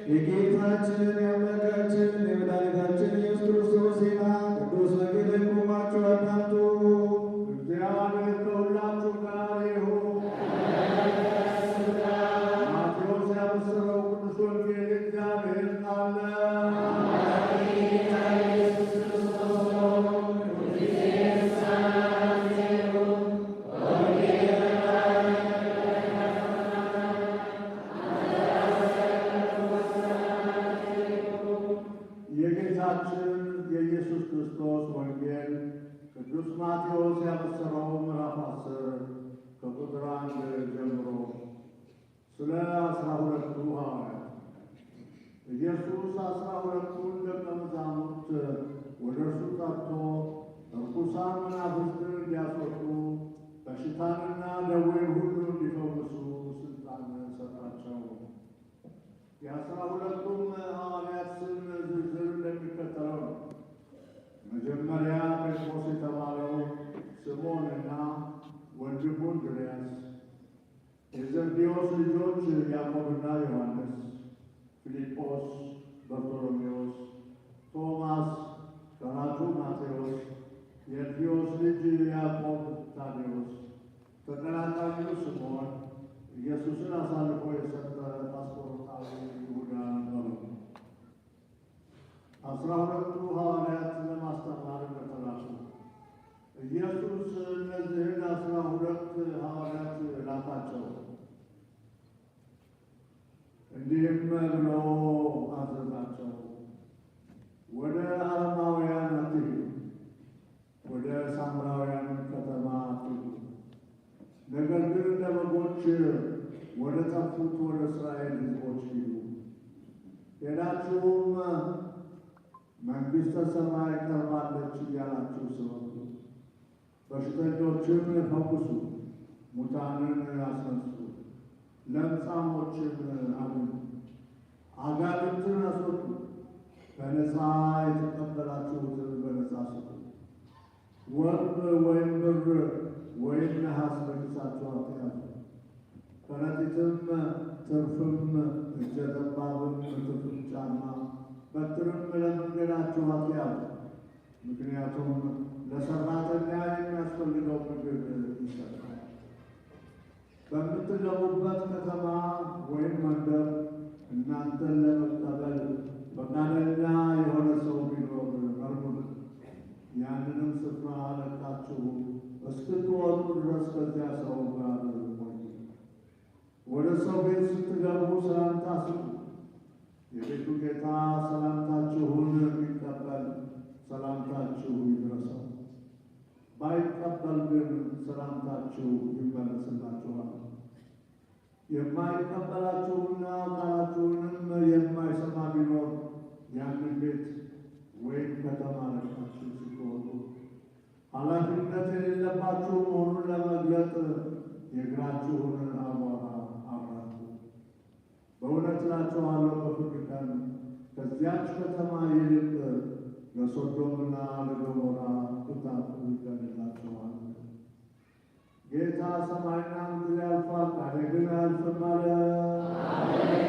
የጌታችን የአምላካችን የመድኃኒታችን ኢየሱስ ክርስቶስ ዜና ቅዱስ ወንጌልን ቆማችሁ አዳምጡ። እግዚአብሔር ከሁላችሁ ጋር ይሁን። ማቴዎስ ያበሰረው ቅዱስ ወንጌል እግዚአብሔር ቃል የጌታችን የኢየሱስ ክርስቶስ ወንጌል ቅዱስ ማቴዎስ ያበሰረው ምዕራፍ 10 ከቁጥር 1 ጀምሮ ስለ 12ቱ ሐዋርያት። ኢየሱስ 12ቱን ደቀ መዛሙርት ወደ እርሱ ጠርቶ ርኩሳን መናፍስትን እንዲያስወጡ በሽታንና ደዌን ሁሉ እንዲፈውሱ ሥልጣን ሰጣቸው። የ12ቱም ሐዋርያት ስም ዝርዝር እንደሚከተለው ነው። መጀመሪያ ጴጥሮስ የተባለው ስምዖንና ወንድሙ እንድርያስ፣ የዘብዴዎስ ልጆች ያዕቆብና ዮሐንስ፣ ፊልጶስ፣ በርቶሎሜዎስ፣ ቶማስ፣ ከራቱ ማቴዎስ፣ የእልፍዮስ ልጅ ያዕቆብ፣ ታዴዎስ፣ ተቀናቃኙ ስምዖን፣ ኢየሱስን አሳልፎ የሰጠ አስቆሮታዊ ይሁዳ ነበሩ። 12ቱ ሐዋርያት ለማስተማር እንደተላኩ ኢየሱስ እነዚህን 12 ሐዋርያት ላካቸው። እንዲህም ብሎ አዘዛቸው፣ ወደ አረማውያን አትሂዱ፣ ወደ ሳምራውያን ከተማ አትሂዱ፣ ነገር ግን እንደ በጎች ወደ ጠፉት ወደ እስራኤል ሕዝቦች ሂዱ። ሄዳችሁም መንግሥተ ሰማይ ቀርባለች እያላችሁ ስበኩ፣ በሽተኞችን ፈውሱ፣ ሙታንን አስነሱ፣ ለምጻሞችን አድኑ፣ አጋንንትን አስወጡ፣ በነፃ የተቀበላችሁትን በነፃ ስጡ። ወርቅ ወይም ብር ወይም ነሐስ በኪሳችሁ አትያዙ፣ ከረጢትም ትርፍም እጀ ጠባብም ትርፍም ጫማ በትርም ለመንገዳችሁ አትያዙ፣ ምክንያቱም ለሠራተኛ የሚያስፈልገው ምግብ ይሰጣል። በምትገቡበት ከተማ ወይም መንደር እናንተን ለመቀበል ፈቃደኛ የሆነ ሰው ቢኖር መርምሩ። ያንንም ስፍራ ለቃችሁ እስክትወጡ ድረስ ከዚያ ሰው ጋር ቆዩ። ወደ ሰው ቤት ስትገቡ ሰላምታ ስጡ። የቤቱ ጌታ ሰላምታችሁን ቢቀበል ሰላምታችሁ ይድረሰው፣ ባይቀበል ግን ሰላምታችሁ ይመለስላችኋል። የማይቀበላችሁና ቃላችሁንም የማይሰማ ቢኖር ያንን ቤት ወይም ከተማ ለቃችሁ ስትወጡ ኃላፊነት የሌለባችሁ መሆኑን ለመግለጥ የእግራችሁን አቧራ አብራችሁ። በእውነት እላችኋለሁ በፍርድ ቀን ከዚያች ከተማ ይልቅ ለሶዶምና ለገሞራ ቅጣት ይቀርላቸዋል። ጌታ ሰማይና ምድር ያልፋል፣ ቃሌ ግን አያልፍም አለ። አሜን።